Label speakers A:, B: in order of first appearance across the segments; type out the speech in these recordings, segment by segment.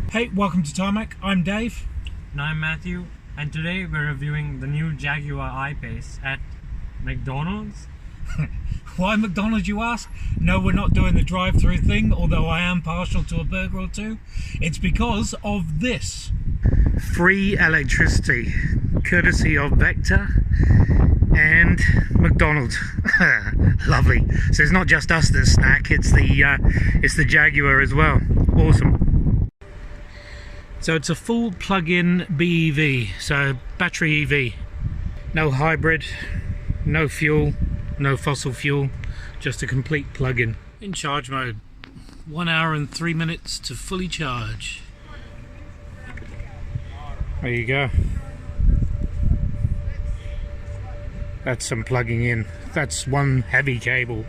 A: Hey, welcome to Tarmac. I'm Dave.
B: And I'm Matthew, and today we're reviewing the new Jaguar I-Pace at McDonald's.
A: Why McDonald's, you ask? No, we're not doing the drive-through thing, although I am partial to a burger or two. It's because of this. Free electricity, courtesy of Vector and McDonald's. Lovely. So it's not just us that snack, it's the Jaguar as well. Awesome. So it's a full plug-in BEV, so battery EV. No hybrid, no fuel, no fossil fuel, just a complete plug-in. In charge mode, 1 hour and 3 minutes to fully charge. There you go. That's some plugging in. That's one heavy cable.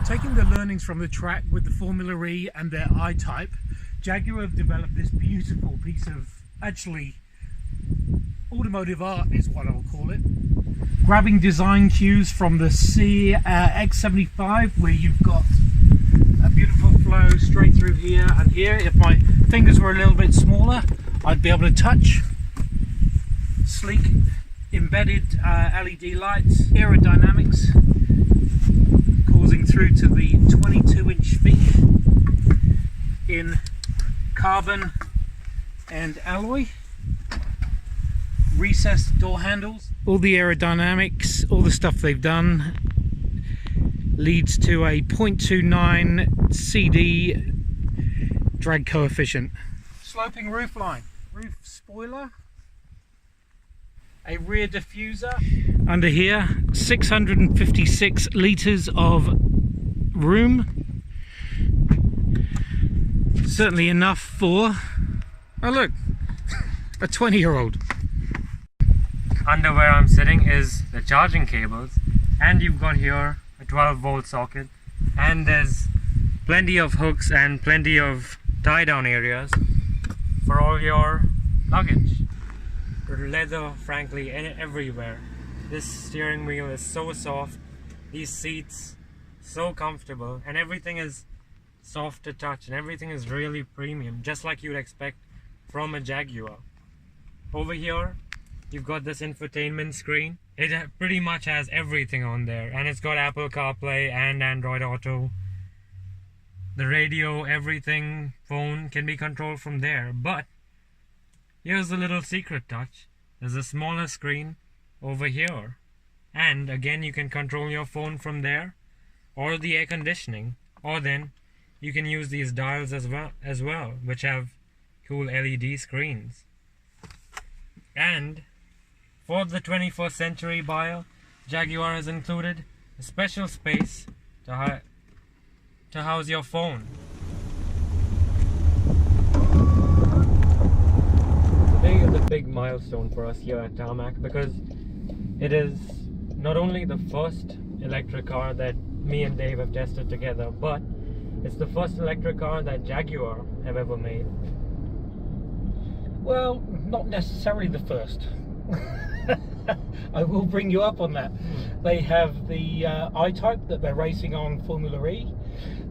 A: Taking the learnings from the track with the Formula E and their I-Type, Jaguar have developed this beautiful piece of, actually, automotive art is what I'll call it. Grabbing design cues from the X75, where you've got a beautiful flow straight through here and here. If my fingers were a little bit smaller, I'd be able to touch. Sleek embedded LED lights, aerodynamics, causing through to the 22-inch feet in carbon and alloy. Recessed door handles. All the aerodynamics, all the stuff they've done leads to a 0.29 CD drag coefficient. Sloping roof line, roof spoiler, a rear diffuser. Under here, 656 litres of room. Certainly enough for, oh look, a 20-year-old.
B: Under where I'm sitting is the charging cables, and you've got here a 12-volt socket, and there's plenty of hooks and plenty of tie-down areas for all your luggage. Leather, frankly, everywhere. This steering wheel is so soft, these seats so comfortable, and everything is soft to touch, and everything is really premium, just like you'd expect from a Jaguar. Over here you've got this infotainment screen. It pretty much has everything on there, and it's got Apple CarPlay and Android Auto. The radio, everything, phone can be controlled from there. But here's a little secret touch. There's a smaller screen over here, and again you can control your phone from there, or the air conditioning, or then you can use these dials as well, which have cool LED screens. And for the 21st century buyer, Jaguar has included a special space to house your phone. Today is a big milestone for us here at Tarmac, because it is not only the first electric car that me and Dave have tested together, but it's the first electric car that Jaguar have ever made.
A: Well, not necessarily the first. I will bring you up on that. They have the I-Type that they're racing on Formula E.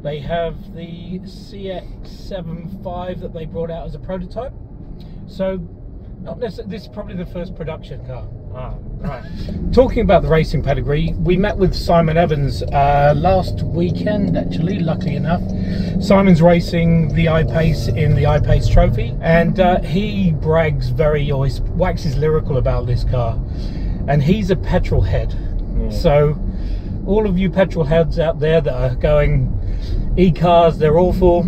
A: They have the CX-75 that they brought out as a prototype. So, not necessarily. This is probably the first production car.
B: Ah, right.
A: Talking about the racing pedigree, we met with Simon Evans last weekend, actually, luckily enough. Simon's racing the I-Pace in the I-Pace Trophy, and he brags always waxes lyrical about this car. And he's a petrol head. Yeah. So, all of you petrol heads out there that are going, e-cars, they're awful,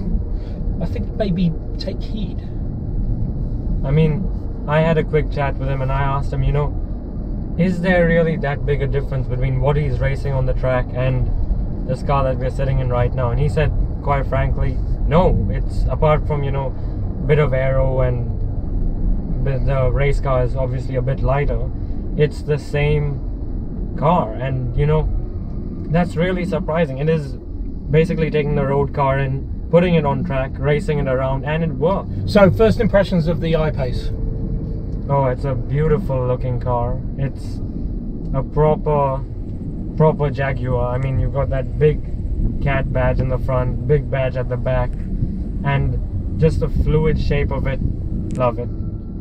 A: I think maybe take heed.
B: I mean, I had a quick chat with him and I asked him, is there really that big a difference between what he's racing on the track and this car that we're sitting in right now? And he said, quite frankly, no. It's apart from, bit of aero, and the race car is obviously a bit lighter, it's the same car. And that's really surprising. It is basically taking the road car and putting it on track, racing it around, and it works.
A: So, first impressions of the I-Pace?
B: Oh, it's a beautiful looking car. It's a proper proper Jaguar. I mean, you've got that big cat badge in the front, big badge at the back, and just the fluid shape of it. Love it.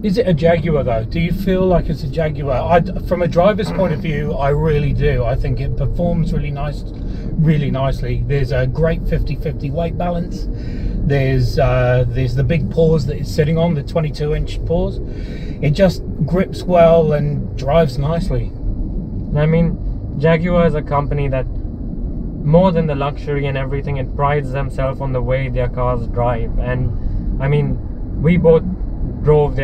A: Is it a Jaguar though? Do you feel like it's a Jaguar? From a driver's point of view, I really do. I think it performs really nicely. There's a great 50-50 weight balance. There's the big paws that it's sitting on, the 22-inch paws. It just grips well and drives nicely.
B: I mean, Jaguar is a company that, more than the luxury and everything, it prides themselves on the way their cars drive. And I mean, we both drove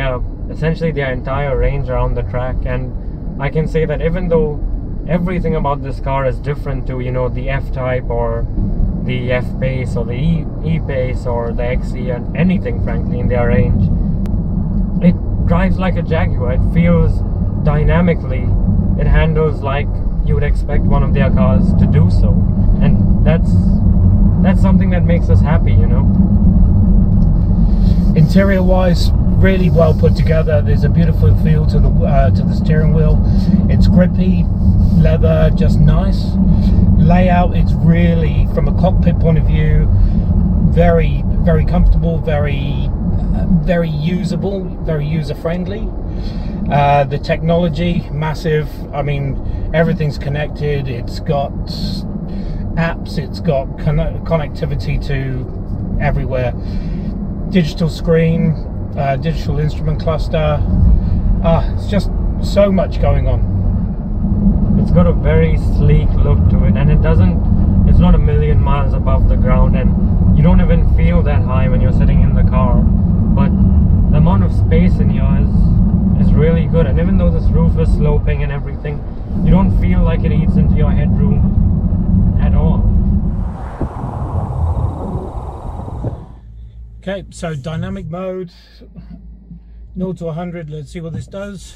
B: essentially their entire range around the track, and I can say that even though everything about this car is different to, you know, the F-Type or the F-Pace or the E-Pace or the XE and anything frankly in their range, it drives like a Jaguar. It feels dynamically, it handles like you would expect one of their cars to do so, and that's something that makes us happy, you know.
A: Interior wise, really well put together. There's a beautiful feel to the steering wheel. It's grippy leather, just nice. Layout, it's really, from a cockpit point of view, very, very comfortable, very usable, very user friendly. The technology, massive. I mean, everything's connected. It's got apps, it's got connectivity to everywhere. Digital screen, digital instrument cluster. It's just so much going on.
B: It's got a very sleek look to it, and it's not a million miles above the ground, and you don't even feel that high when you're sitting in the car. But the amount of space in here is really good, and even though this roof is sloping and everything, you don't feel like it eats into your headroom at all.
A: Okay, so dynamic mode, 0 to 100, let's see what this does.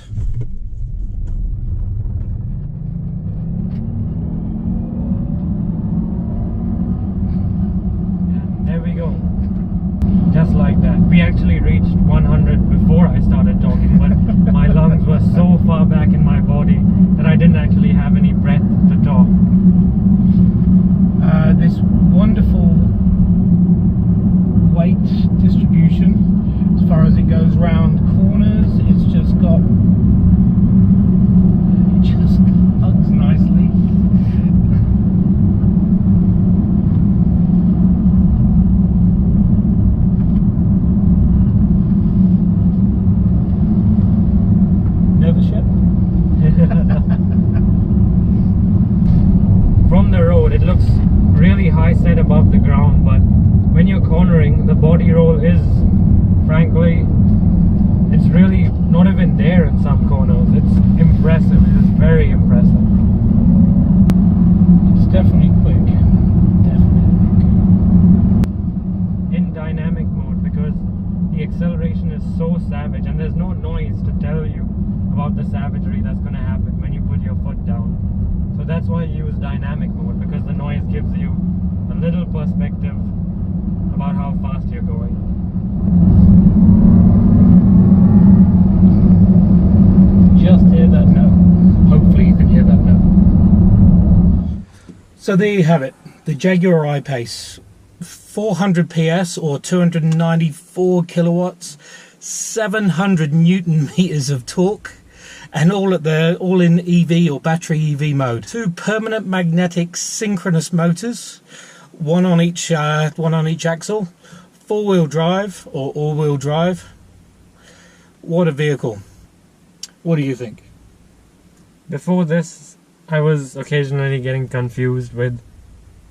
B: There we go. Just like that. We actually reached 100 before I started talking, but my lungs were so far back in my body that I didn't actually have any breath to talk.
A: This wonderful weight distribution as far as it goes round corners. It's just hugs nicely. Nervous yet?
B: From the road it looks really high set above the ground, but when you're cornering, the body roll is, frankly, it's really not even there in some corners. It's impressive. It is very impressive.
A: It's definitely quick.
B: In dynamic mode, because the acceleration is so savage and there's no noise to tell you about the savagery that's going to happen when you put your foot down. So that's why you use dynamic mode, because the noise gives you a little perspective about how fast you're going.
A: Just hear that note. Hopefully you can hear that note. So there you have it, the Jaguar I-Pace. 400 PS or 294 kilowatts, 700 Newton meters of torque, and all in EV or battery EV mode. 2 permanent magnetic synchronous motors, one on each axle, 4-wheel drive or all-wheel drive. What a vehicle. What do you think?
B: Before this, I was occasionally getting confused with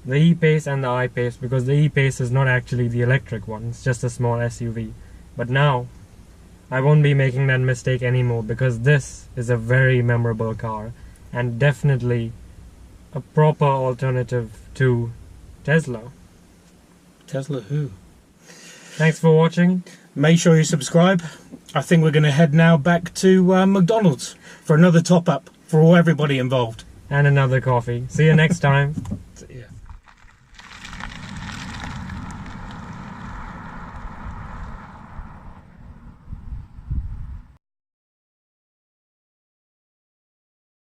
B: the E-Pace and the I-Pace, because the E-Pace is not actually the electric one, it's just a small SUV. But now, I won't be making that mistake anymore, because this is a very memorable car, and definitely a proper alternative to Tesla.
A: Tesla who?
B: Thanks for watching.
A: Make sure you subscribe. I think we're going to head now back to McDonald's for another top-up for everybody involved.
B: And another coffee. See you next time.